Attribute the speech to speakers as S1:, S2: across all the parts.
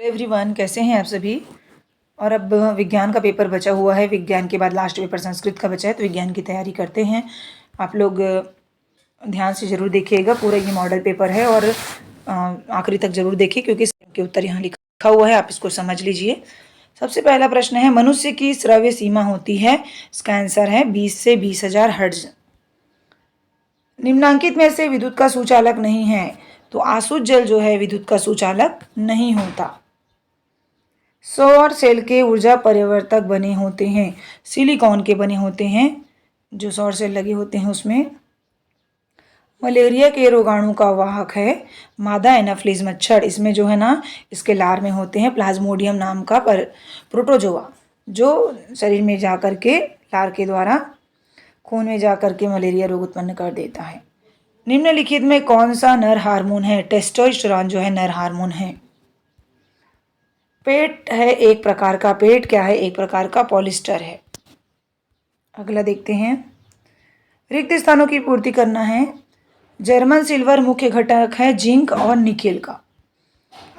S1: Everyone, कैसे हैं आप सभी। और अब विज्ञान का पेपर बचा हुआ है। विज्ञान के बाद लास्ट पेपर संस्कृत का बचा है, तो विज्ञान की तैयारी करते हैं। आप लोग ध्यान से ज़रूर देखिएगा, पूरा ये मॉडल पेपर है और आखिरी तक ज़रूर देखिए क्योंकि इसके उत्तर यहाँ लिखा हुआ है, आप इसको समझ लीजिए। सबसे पहला प्रश्न है, मनुष्य की श्रव्य सीमा होती है। इसका आंसर है 20 से 20,000 हर्ट्ज। निम्नांकित में से विद्युत का सुचालक नहीं है, तो आसुत जल जो है विद्युत का सुचालक नहीं होता। सौर सेल के ऊर्जा परिवर्तक बने होते हैं, सिलिकॉन के बने होते हैं जो सौर सेल लगे होते हैं उसमें। मलेरिया के रोगाणु का वाहक है मादा एनाफिलीज मच्छर। इसमें जो है ना, इसके लार में होते हैं प्लाज्मोडियम नाम का प्रोटोजोआ, जो शरीर में जा कर के लार के द्वारा खून में जा कर के मलेरिया रोग उत्पन्न कर देता है। निम्नलिखित में कौन सा नर हार्मोन है? टेस्टोस्टेरोन जो है नर हार्मोन है। पेट है एक प्रकार का, पेट क्या है? एक प्रकार का पॉलिस्टर है। अगला देखते हैं, रिक्त स्थानों की पूर्ति करना है। जर्मन सिल्वर मुख्य घटक है जिंक और निकेल का।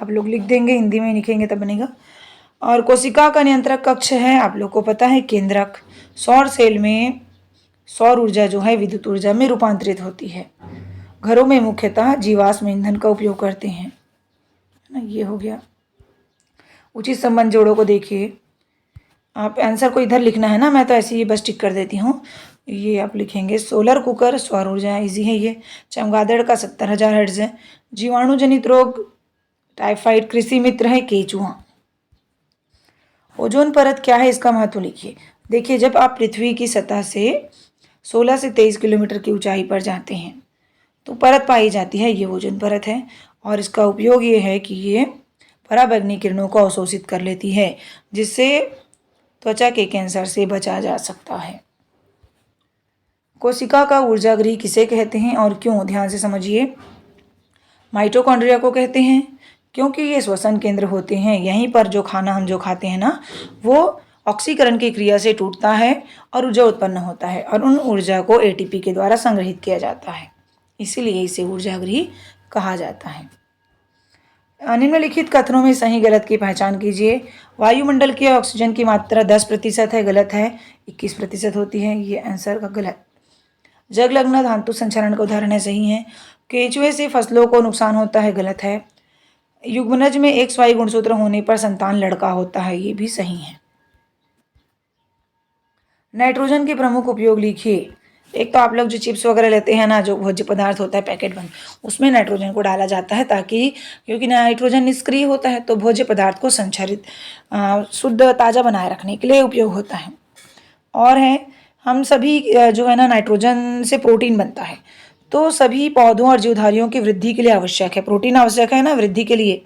S1: आप लोग लिख देंगे, हिंदी में लिखेंगे तब बनेगा। और कोशिका का नियंत्रक कक्ष है, आप लोग को पता है, केंद्रक। सौर सेल में सौर ऊर्जा जो है विद्युत ऊर्जा में रूपांतरित होती है। घरों में मुख्यतः जीवाश्म ईंधन का उपयोग करते हैं ना। ये हो गया। उचित संबंध जोड़ों को देखिए, आप आंसर को इधर लिखना है ना, मैं तो ऐसे ही बस टिक कर देती हूँ। ये आप लिखेंगे, सोलर कुकर सौर ऊर्जा, इजी है ये। चमगादड़ का 70,000 हर्ट्ज है। जीवाणु जनित रोग टाइफाइड कृषि मित्र है केचुआ। ओजोन परत क्या है, इसका महत्व लिखिए। देखिए, जब आप पृथ्वी की सतह से 16 से 23 किलोमीटर की ऊंचाई पर जाते हैं तो परत पाई जाती है, ये ओजोन परत है। और इसका उपयोग ये है कि ये पराबैंगनी किरणों को अवशोषित कर लेती है, जिससे त्वचा के कैंसर से बचा जा सकता है। कोशिका का ऊर्जागृह किसे कहते हैं और क्यों? ध्यान से समझिए। माइटोकॉन्ड्रिया को कहते हैं क्योंकि ये श्वसन केंद्र होते हैं। यहीं पर जो खाना हम जो खाते हैं ना, वो ऑक्सीकरण की क्रिया से टूटता है और ऊर्जा उत्पन्न होता है, और उन ऊर्जा को एटीपी के द्वारा संग्रहित किया जाता है, इसीलिए इसे ऊर्जागृह कहा जाता है। निम्नलिखित कथनों में सही गलत की पहचान कीजिए। वायुमंडल की ऑक्सीजन की मात्रा 10% है, गलत है। 21% होती है, ये आंसर का गलत। जगलग्न धातु संचरण का उदाहरण है, सही है। केंचुए से फसलों को नुकसान होता है, गलत है। युग्मनज में XY गुणसूत्र होने पर संतान लड़का होता है, ये भी सही है। नाइट्रोजन के प्रमुख उपयोग लिखिए। एक तो आप लोग जो चिप्स वगैरह लेते हैं ना, जो भोज्य पदार्थ होता है पैकेट बंद, उसमें नाइट्रोजन को डाला जाता है ताकि, क्योंकि नाइट्रोजन निष्क्रिय होता है, तो भोज्य पदार्थ को संचरित शुद्ध ताज़ा बनाए रखने के लिए उपयोग होता है। और है, हम सभी जो है ना, नाइट्रोजन से प्रोटीन बनता है, तो सभी पौधों और जीवधारियों की वृद्धि के लिए आवश्यक है। प्रोटीन आवश्यक है ना वृद्धि के लिए,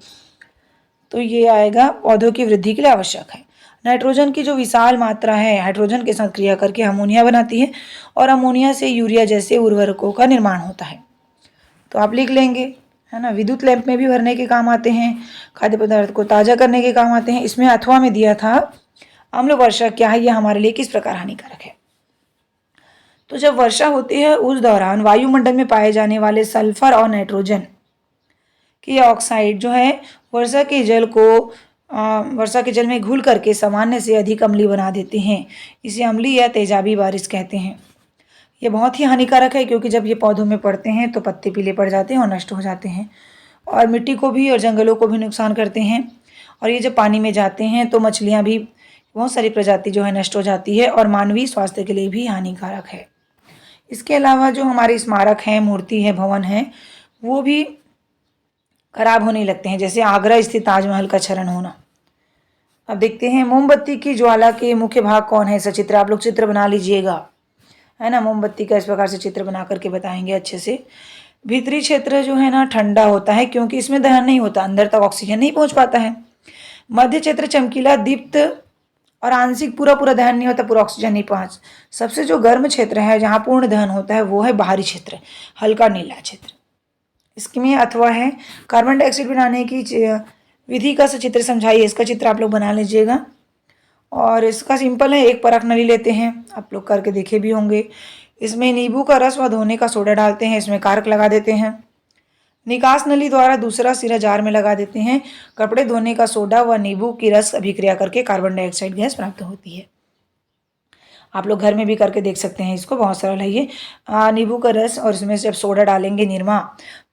S1: तो ये आएगा पौधों की वृद्धि के लिए आवश्यक है। नाइट्रोजन की जो विशाल मात्रा है हाइड्रोजन के साथ क्रिया करके अमोनिया बनाती है, और अमोनिया से यूरिया जैसे उर्वरकों का निर्माण होता है। तो आप लिख लेंगे, है ना। विद्युत लैंप में भी भरने के काम आते हैं, खाद्य पदार्थ को ताज़ा करने के काम आते हैं। इसमें अथवा में दिया था अम्ल वर्षा क्या है, यह हमारे लिए किस प्रकार हानिकारक है। तो जब वर्षा होती है उस दौरान वायुमंडल में पाए जाने वाले सल्फर और नाइट्रोजन की ऑक्साइड जो है वर्षा के जल में घुल करके सामान्य से अधिक अम्लीय बना देते हैं। इसे अम्लीय या तेजाबी बारिश कहते हैं। ये बहुत ही हानिकारक है क्योंकि जब ये पौधों में पड़ते हैं तो पत्ते पीले पड़ जाते हैं और नष्ट हो जाते हैं, और मिट्टी को भी और जंगलों को भी नुकसान करते हैं। और ये जब पानी में जाते हैं तो मछलियाँ भी, बहुत सारी प्रजाति जो है नष्ट हो जाती है, और मानवीय स्वास्थ्य के लिए भी हानिकारक है। इसके अलावा जो हमारे स्मारक हैं, मूर्ति है, भवन है, वो भी खराब होने लगते हैं, जैसे आगरा स्थित ताजमहल का क्षरण होना। अब देखते हैं, मोमबत्ती की ज्वाला के मुख्य भाग कौन है? सचित्र, आप लोग चित्र बना लीजिएगा, है ना। मोमबत्ती का इस प्रकार से चित्र बना करके बताएंगे अच्छे से। भीतरी क्षेत्र जो है ना ठंडा होता है क्योंकि इसमें दहन नहीं होता, अंदर तक ऑक्सीजन नहीं पहुंच पाता है। मध्य क्षेत्र चमकीला, दीप्त और आंशिक, पूरा दहन नहीं होता, पूरा ऑक्सीजन नहीं पहुंच। सबसे जो गर्म क्षेत्र है जहाँ पूर्ण दहन होता है वो है बाहरी क्षेत्र, हल्का नीला क्षेत्र। इसमें अथवा है। कार्बन डाइऑक्साइड बनाने की विधि का सचित्र समझाइए। इसका चित्र आप लोग बना लीजिएगा, और इसका सिंपल है। एक परख नली लेते हैं, आप लोग करके देखे भी होंगे। इसमें नींबू का रस व धोने का सोडा डालते हैं, इसमें कारक लगा देते हैं। निकास नली द्वारा दूसरा सिरा जार में लगा देते हैं। कपड़े धोने का सोडा व नींबू की रस अभिक्रिया करके कार्बन डाइऑक्साइड गैस प्राप्त होती है। आप लोग घर में भी करके देख सकते हैं, इसको बहुत सरल है ये। नींबू का रस और इसमें जब सोडा डालेंगे निरमा,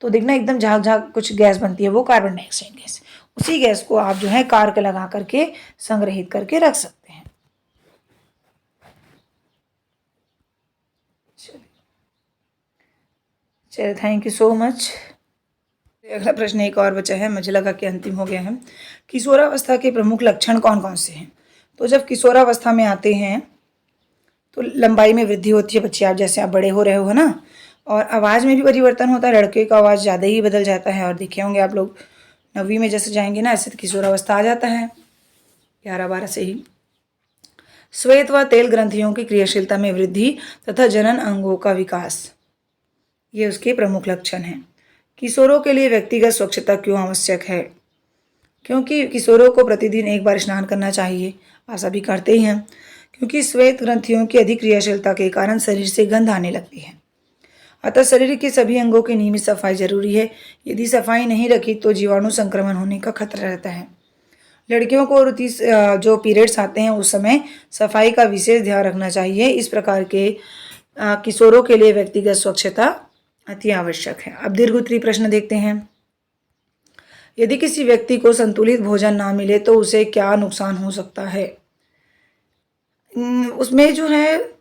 S1: तो देखना एकदम झाग झाग कुछ गैस बनती है, वो कार्बन डाइऑक्साइड गैस। उसी गैस को आप जो है कार के लगा करके संग्रहित करके रख सकते हैं। चलिए, थैंक यू सो मच। अगला प्रश्न एक और बचा है, मुझे लगा कि अंतिम हो गया है। किशोरावस्था के प्रमुख लक्षण कौन कौन से हैं? तो जब किशोरावस्था में आते हैं तो लंबाई में वृद्धि होती है बच्चे, आप जैसे आप बड़े हो रहे हो ना, और आवाज़ में भी परिवर्तन होता है, लड़के का आवाज़ ज़्यादा ही बदल जाता है। और देखे होंगे आप लोग 9वीं में जैसे जाएंगे ना, ऐसे तो किशोरावस्था आ जाता है 11-12 से ही। श्वेत व तेल ग्रंथियों की क्रियाशीलता में वृद्धि तथा जनन अंगों का विकास, ये उसके प्रमुख लक्षण हैं। किशोरों के लिए व्यक्तिगत स्वच्छता क्यों आवश्यक है? क्योंकि किशोरों को प्रतिदिन एक बार स्नान करना चाहिए, आप सभी करते ही हैं। क्योंकि श्वेत ग्रंथियों की अधिक क्रियाशीलता के कारण शरीर से गंध आने लगती है। अतः शरीर के सभी अंगों की नियमित सफाई जरूरी है। यदि सफाई नहीं रखी तो जीवाणु संक्रमण होने का खतरा रहता है। लड़कियों को जो पीरियड्स आते हैं उस समय सफाई का विशेष ध्यान रखना चाहिए। इस प्रकार के किशोरों के लिए व्यक्तिगत स्वच्छता अति आवश्यक है। अब दीर्घ उत्तरीय प्रश्न देखते हैं। यदि किसी व्यक्ति को संतुलित भोजन ना मिले तो उसे क्या नुकसान हो सकता है? उसमें जो है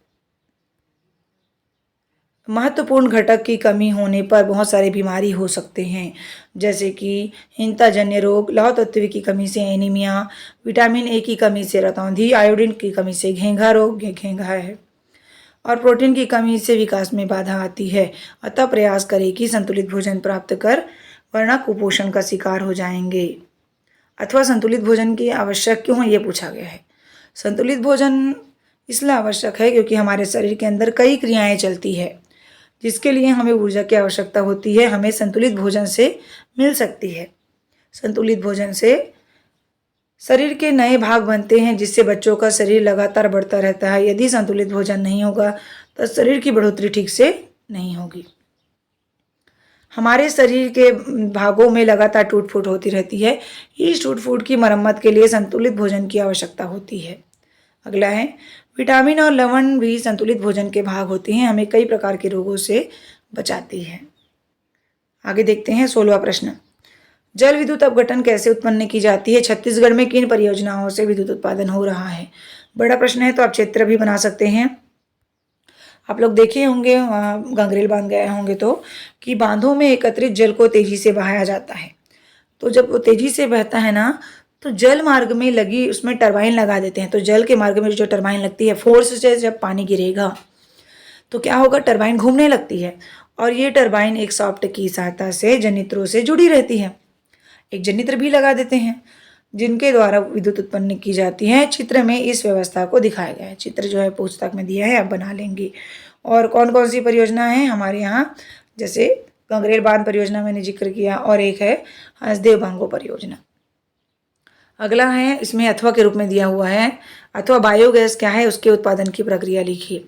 S1: महत्वपूर्ण घटक की कमी होने पर बहुत सारी बीमारी हो सकते हैं, जैसे कि हीनताजन्य रोग, लौह तत्व की कमी से एनीमिया, विटामिन ए की कमी से रतौंधी, आयोडीन की कमी से घेंघा रोग, ये घेंघा है, और प्रोटीन की कमी से विकास में बाधा आती है। अतः प्रयास करें कि संतुलित भोजन प्राप्त कर, वरना कुपोषण का शिकार हो जाएंगे। अथवा संतुलित भोजन की आवश्यक क्यों है, ये पूछा गया है। संतुलित भोजन इसलिए आवश्यक है क्योंकि हमारे शरीर के अंदर कई क्रियाएं चलती है, जिसके लिए हमें ऊर्जा की आवश्यकता होती है, हमें संतुलित भोजन से मिल सकती है। संतुलित भोजन से शरीर के नए भाग बनते हैं, जिससे बच्चों का शरीर लगातार बढ़ता रहता है। यदि संतुलित भोजन नहीं होगा तो शरीर की बढ़ोतरी ठीक से नहीं होगी। हमारे शरीर के भागों में लगातार टूट फूट होती रहती है। इस टूट फूट की मरम्मत के लिए संतुलित भोजन की आवश्यकता होती है। अगला है, विटामिन और लवण भी संतुलित भोजन के भाग होते हैं, हमें कई प्रकार के रोगों से बचाती है। आगे देखते हैं 16वां प्रश्न। जल विद्युत अपघटन कैसे उत्पन्न की जाती है? छत्तीसगढ़ में किन परियोजनाओं से विद्युत उत्पादन हो रहा है? बड़ा प्रश्न है, तो आप क्षेत्र भी बना सकते हैं। आप लोग देखे होंगे, गंगरेल बांध गए होंगे तो, कि बांधों में एकत्रित जल को तेजी से बहाया जाता है। तो जब वो तेजी से बहता है ना, तो जल मार्ग में लगी उसमें टरबाइन लगा देते हैं। तो जल के मार्ग में जो टरबाइन लगती है, फोर्स से जब पानी गिरेगा तो क्या होगा, टरबाइन घूमने लगती है, और ये टरबाइन एक सॉफ्ट की सहायता से जनित्रों से जुड़ी रहती है। एक जनित्र भी लगा देते हैं जिनके द्वारा विद्युत उत्पन्न की जाती है। चित्र में इस व्यवस्था को दिखाया गया है। चित्र जो है पुस्तक में दिया है, आप बना लेंगे। और कौन कौन सी परियोजना है हमारे यहाँ, जैसे गंगरेल बांध परियोजना मैंने जिक्र किया, और एक है हंसदेव भांगो परियोजना। अगला है, इसमें अथवा के रूप में दिया हुआ है, अथवा बायोगैस क्या है, उसके उत्पादन की प्रक्रिया लिखिए।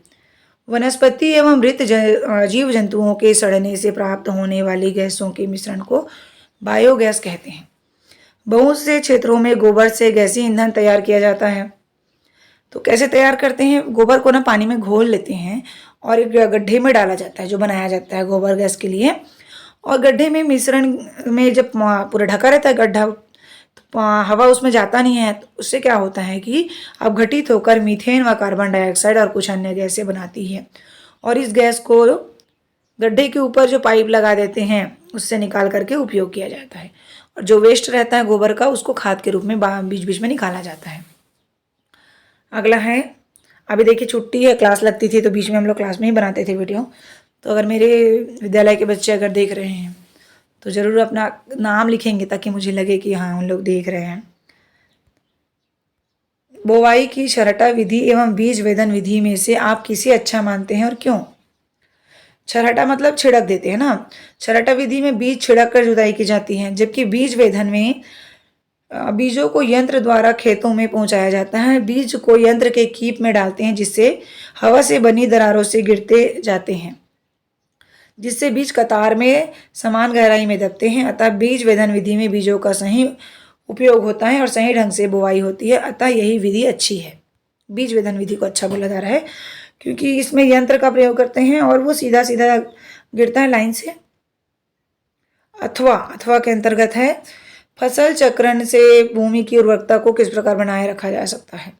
S1: वनस्पति एवं मृत जीव जंतुओं के सड़ने से प्राप्त होने वाली गैसों के मिश्रण को बायोगैस कहते हैं। बहुत से क्षेत्रों में गोबर से गैसीय ईंधन तैयार किया जाता है। तो कैसे तैयार करते हैं? गोबर को ना पानी में घोल लेते हैं और एक गड्ढे में डाला जाता है, जो बनाया जाता है गोबर गैस के लिए। और गड्ढे में मिश्रण में जब पूरा ढका रहता है गड्ढा, तो हवा उसमें जाता नहीं है, तो उससे क्या होता है कि अपघटित होकर मीथेन व कार्बन डाइऑक्साइड और कुछ अन्य गैसें बनाती है। और इस गैस को गड्ढे के ऊपर जो पाइप लगा देते हैं उससे निकाल करके उपयोग किया जाता है। और जो वेस्ट रहता है गोबर का, उसको खाद के रूप में बीच बीच में निकाला जाता है। अगला है, अभी देखिए छुट्टी है, क्लास लगती थी तो बीच में हम लोग क्लास में ही बनाते थे वीडियो। तो अगर मेरे विद्यालय के बच्चे अगर देख रहे हैं तो ज़रूर अपना नाम लिखेंगे, ताकि मुझे लगे कि हाँ उन लोग देख रहे हैं। बोवाई की छरटा विधि एवं बीज वेदन विधि में से आप किसे अच्छा मानते हैं और क्यों? छरटा मतलब छिड़क देते हैं ना। छरटा विधि में बीज छिड़क कर जुताई की जाती है, जबकि बीज वेधन में बीजों को यंत्र द्वारा खेतों में पहुंचाया जाता है। बीज को यंत्र के कीप में डालते हैं, जिससे हवा से बनी दरारों से गिरते जाते हैं। जिससे बीज कतार में समान गहराई में दबते हैं। अतः बीज वेधन विधि में बीजों का सही उपयोग होता है और सही ढंग से बुवाई होती है। अतः यही विधि अच्छी है। बीज वेधन विधि को अच्छा बोला जा रहा है क्योंकि इसमें यंत्र का प्रयोग करते हैं और वो सीधा सीधा गिरता है लाइन से। अथवा के अंतर्गत है फसल चक्रण से भूमि की उर्वरकता को किस प्रकार बनाए रखा जा सकता है।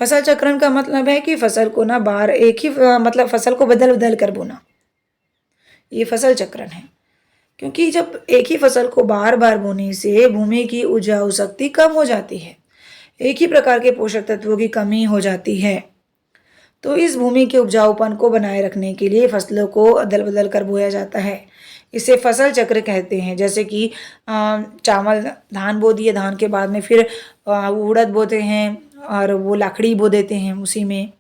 S1: फसल चक्रण का मतलब है कि फसल को ना बार एक ही मतलब फसल को बदल बदल कर बोना, ये फसल चक्रण है। क्योंकि जब एक ही फसल को बार बार बोने से भूमि की उपजाऊ शक्ति कम हो जाती है, एक ही प्रकार के पोषक तत्वों की कमी हो जाती है। तो इस भूमि के उपजाऊपन को बनाए रखने के लिए फसलों को अदल बदल कर बोया जाता है। इसे फसल चक्र कहते हैं। जैसे कि चावल धान बो दिए, धान के बाद में फिर उड़द बोते हैं और वो लाखड़ी बो देते हैं, उसी में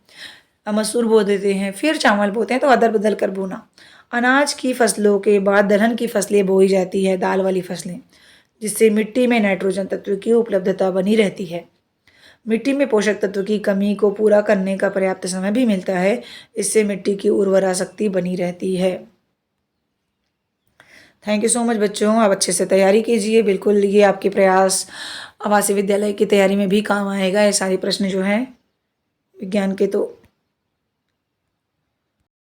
S1: मसूर बो देते हैं, फिर चावल बोते हैं। तो अदल बदल कर बोना। अनाज की फसलों के बाद दलहन की फसलें बोई जाती है, दाल वाली फसलें, जिससे मिट्टी में नाइट्रोजन तत्व की उपलब्धता बनी रहती है। मिट्टी में पोषक तत्व की कमी को पूरा करने का पर्याप्त समय भी मिलता है। इससे मिट्टी की उर्वरा शक्ति बनी रहती है। थैंक यू सो मच बच्चों, आप अच्छे से तैयारी कीजिए। बिल्कुल ये आपके प्रयास आवासीय विद्यालय की तैयारी में भी काम आएगा। ये सारे प्रश्न जो हैं विज्ञान के तो